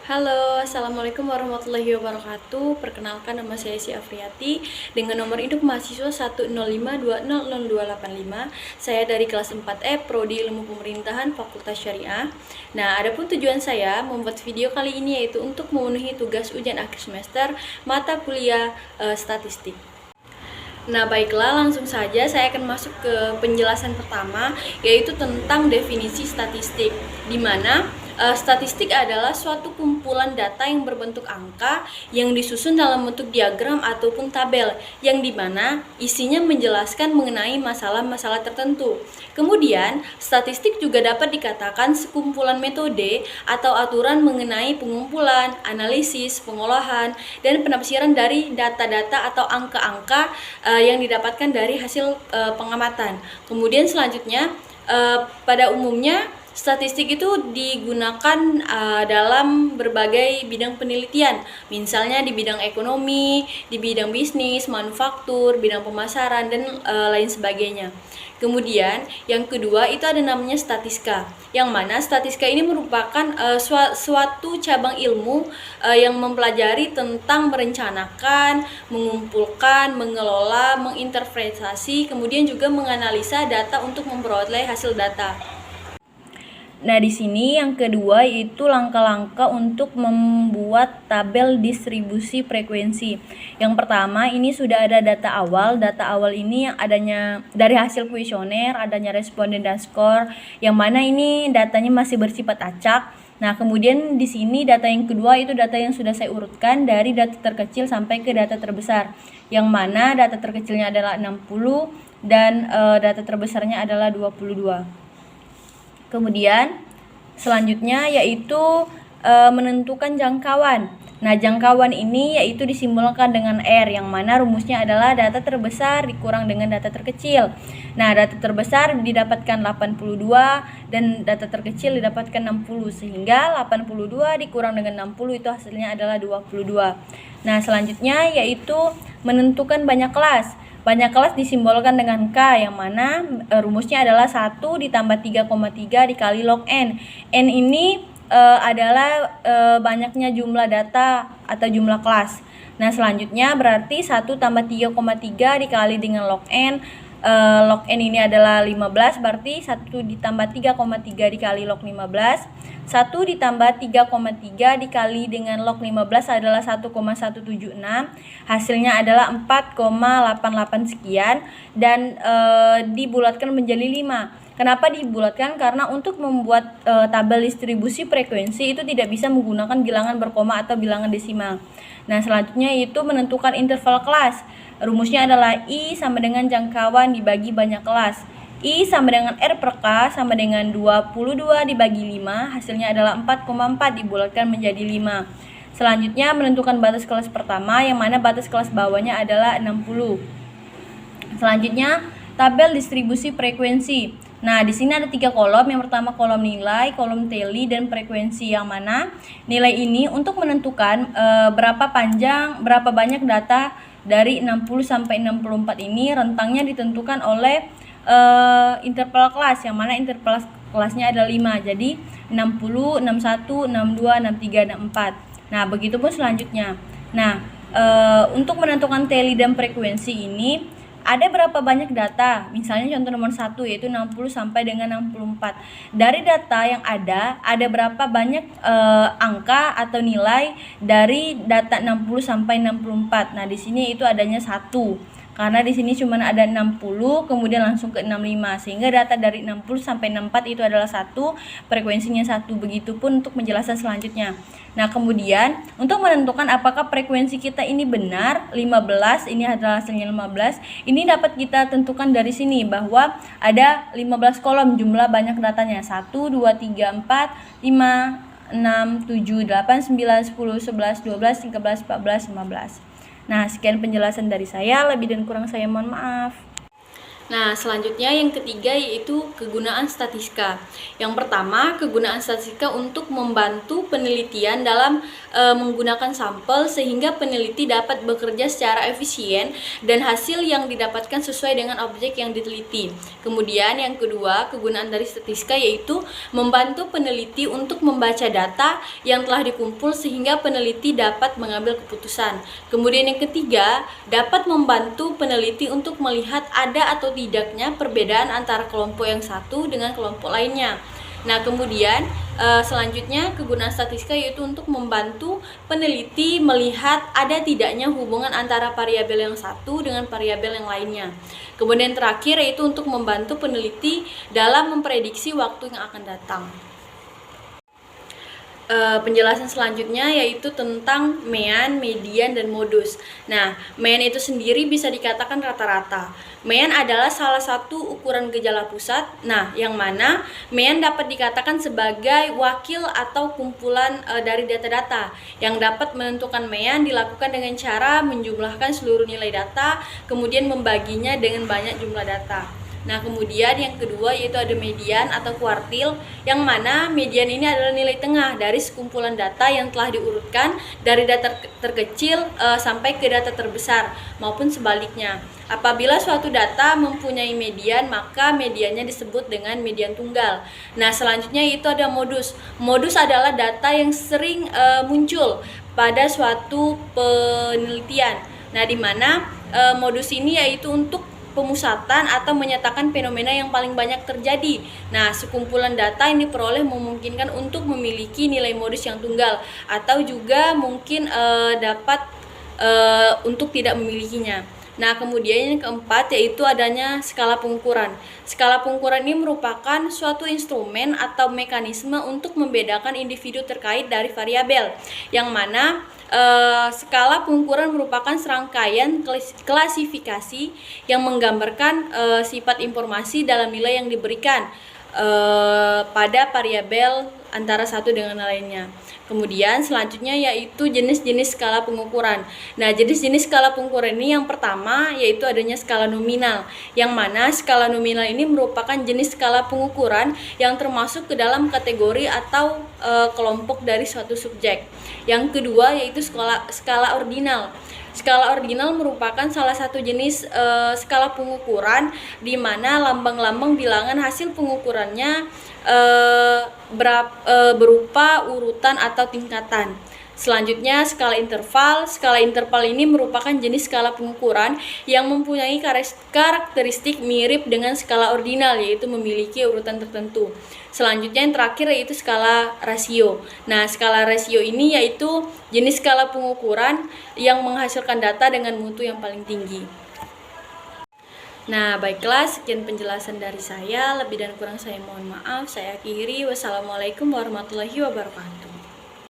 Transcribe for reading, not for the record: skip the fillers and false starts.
Halo, Assalamualaikum warahmatullahi wabarakatuh. Perkenalkan, nama saya Si Afriati dengan nomor induk mahasiswa 105200285. Saya dari kelas 4E Prodi Ilmu Pemerintahan Fakultas Syariah. Nah, adapun tujuan saya membuat video kali ini yaitu untuk memenuhi tugas ujian akhir semester mata kuliah statistik. Nah, baiklah, langsung saja saya akan masuk ke penjelasan pertama, yaitu tentang definisi statistik, di mana statistik adalah suatu kumpulan data yang berbentuk angka yang disusun dalam bentuk diagram ataupun tabel, yang dimana isinya menjelaskan mengenai masalah-masalah tertentu. Kemudian, statistik juga dapat dikatakan sekumpulan metode atau aturan mengenai pengumpulan, analisis, pengolahan, dan penafsiran dari data-data atau angka-angka yang didapatkan dari hasil pengamatan. Kemudian selanjutnya, pada umumnya statistik itu digunakan dalam berbagai bidang penelitian, misalnya di bidang ekonomi, di bidang bisnis, manufaktur, bidang pemasaran, dan lain sebagainya. Kemudian yang kedua itu ada namanya statistika, yang mana statistika ini merupakan suatu cabang ilmu yang mempelajari tentang merencanakan, mengumpulkan, mengelola, menginterpretasi, kemudian juga menganalisa data untuk memperoleh hasil data. Nah, di sini yang kedua yaitu langkah-langkah untuk membuat tabel distribusi frekuensi. Yang pertama, ini sudah ada data awal. Data awal ini yang adanya dari hasil kuesioner, adanya responden dan skor, yang mana ini datanya masih bersifat acak. Nah, kemudian di sini data yang kedua itu data yang sudah saya urutkan dari data terkecil sampai ke data terbesar. Yang mana data terkecilnya adalah 60 dan data terbesarnya adalah 22. Kemudian selanjutnya yaitu menentukan jangkauan. Nah, jangkauan ini yaitu disimbolkan dengan R, yang mana rumusnya adalah data terbesar dikurang dengan data terkecil. Nah, data terbesar didapatkan 82 dan data terkecil didapatkan 60, sehingga 82 dikurang dengan 60 itu hasilnya adalah 22. Nah, selanjutnya yaitu menentukan banyak kelas. Banyak kelas disimbolkan dengan K, yang mana rumusnya adalah 1 ditambah 3,3 dikali log N. N ini adalah banyaknya jumlah data atau jumlah kelas. Nah, selanjutnya berarti 1 tambah 3,3 dikali dengan log N. Log N ini adalah 15, berarti 1 ditambah 3,3 dikali log 15. 1 ditambah 3,3 dikali dengan log 15 adalah 1,176. Hasilnya adalah 4,88 sekian dan dibulatkan menjadi 5. Kenapa dibulatkan? Karena untuk membuat tabel distribusi frekuensi itu tidak bisa menggunakan bilangan berkoma atau bilangan desimal. Nah, selanjutnya itu menentukan interval kelas. Rumusnya adalah I sama dengan jangkauan dibagi banyak kelas. I sama dengan R per K sama dengan 22 dibagi 5, hasilnya adalah 4,4 dibulatkan menjadi 5. Selanjutnya menentukan batas kelas pertama, yang mana batas kelas bawahnya adalah 60. Selanjutnya tabel distribusi frekuensi. Nah, di sini ada 3 kolom. Yang pertama kolom nilai, kolom teli, dan frekuensi, yang mana nilai ini untuk menentukan berapa banyak data dari 60 sampai 64 ini rentangnya ditentukan oleh interval kelas, yang mana interval kelasnya ada 5. Jadi 60, 61, 62, 63, dan 4. Nah, begitupun selanjutnya. Nah, untuk menentukan teli dan frekuensi ini ada berapa banyak data. Misalnya contoh nomor 1 yaitu 60 sampai dengan 64. Dari data yang ada berapa banyak angka atau nilai dari data 60 sampai 64. Nah, di sini itu adanya 1. Karena di sini cuma ada 60 kemudian langsung ke 65, sehingga data dari 60 sampai 64 itu adalah 1, frekuensinya 1. Begitupun untuk penjelasan selanjutnya. Nah, kemudian untuk menentukan apakah frekuensi kita ini benar 15, ini adalah hasilnya 15, ini dapat kita tentukan dari sini bahwa ada 15 kolom jumlah banyak datanya. 1, 2, 3, 4, 5, 6, 7, 8, 9, 10, 11, 12, 13, 14, 15. Nah, sekian penjelasan dari saya, lebih dan kurang saya mohon maaf. Nah, selanjutnya yang ketiga yaitu kegunaan statistika. Yang pertama, kegunaan statistika untuk membantu penelitian dalam menggunakan sampel sehingga peneliti dapat bekerja secara efisien dan hasil yang didapatkan sesuai dengan objek yang diteliti. Kemudian yang kedua, kegunaan dari statistika yaitu membantu peneliti untuk membaca data yang telah dikumpul sehingga peneliti dapat mengambil keputusan. Kemudian yang ketiga, dapat membantu peneliti untuk melihat ada atau tidaknya perbedaan antara kelompok yang satu dengan kelompok lainnya. Nah, kemudian selanjutnya kegunaan statistika yaitu untuk membantu peneliti melihat ada tidaknya hubungan antara variabel yang satu dengan variabel yang lainnya. Kemudian terakhir yaitu untuk membantu peneliti dalam memprediksi waktu yang akan datang. Penjelasan selanjutnya yaitu tentang mean, median, dan modus. Nah, mean itu sendiri bisa dikatakan rata-rata. Mean adalah salah satu ukuran gejala pusat. Nah, yang mana mean dapat dikatakan sebagai wakil atau kumpulan dari data-data. Yang dapat menentukan mean dilakukan dengan cara menjumlahkan seluruh nilai data, kemudian membaginya dengan banyak jumlah data. Nah, kemudian yang kedua yaitu ada median atau kuartil, yang mana median ini adalah nilai tengah dari sekumpulan data yang telah diurutkan dari data terkecil sampai ke data terbesar maupun sebaliknya. Apabila suatu data mempunyai median, maka mediannya disebut dengan median tunggal. Nah, selanjutnya itu ada modus. Modus adalah data yang sering muncul pada suatu penelitian. Nah, di mana modus ini yaitu untuk pemusatan atau menyatakan fenomena yang paling banyak terjadi. Nah, sekumpulan data yang diperoleh memungkinkan untuk memiliki nilai modus yang tunggal atau juga mungkin dapat untuk tidak memilikinya. Nah, kemudian yang keempat yaitu adanya skala pengukuran. Skala pengukuran ini merupakan suatu instrumen atau mekanisme untuk membedakan individu terkait dari variabel, yang mana skala pengukuran merupakan serangkaian klasifikasi yang menggambarkan sifat informasi dalam nilai yang diberikan pada variabel antara satu dengan lainnya. Kemudian selanjutnya yaitu jenis-jenis skala pengukuran. Nah, jenis-jenis skala pengukuran ini yang pertama yaitu adanya skala nominal, yang mana skala nominal ini merupakan jenis skala pengukuran yang termasuk ke dalam kategori atau kelompok dari suatu subjek. Yang kedua yaitu skala ordinal. Skala ordinal merupakan salah satu jenis skala pengukuran di mana lambang-lambang bilangan hasil pengukurannya berupa urutan atau tingkatan. Selanjutnya skala interval. Skala interval ini merupakan jenis skala pengukuran yang mempunyai karakteristik mirip dengan skala ordinal, yaitu memiliki urutan tertentu. Selanjutnya yang terakhir yaitu skala rasio. Nah, skala rasio ini yaitu jenis skala pengukuran yang menghasilkan data dengan mutu yang paling tinggi. Nah, baiklah, sekian penjelasan dari saya. Lebih dan kurang saya mohon maaf. Saya akhiri. Wassalamualaikum warahmatullahi wabarakatuh.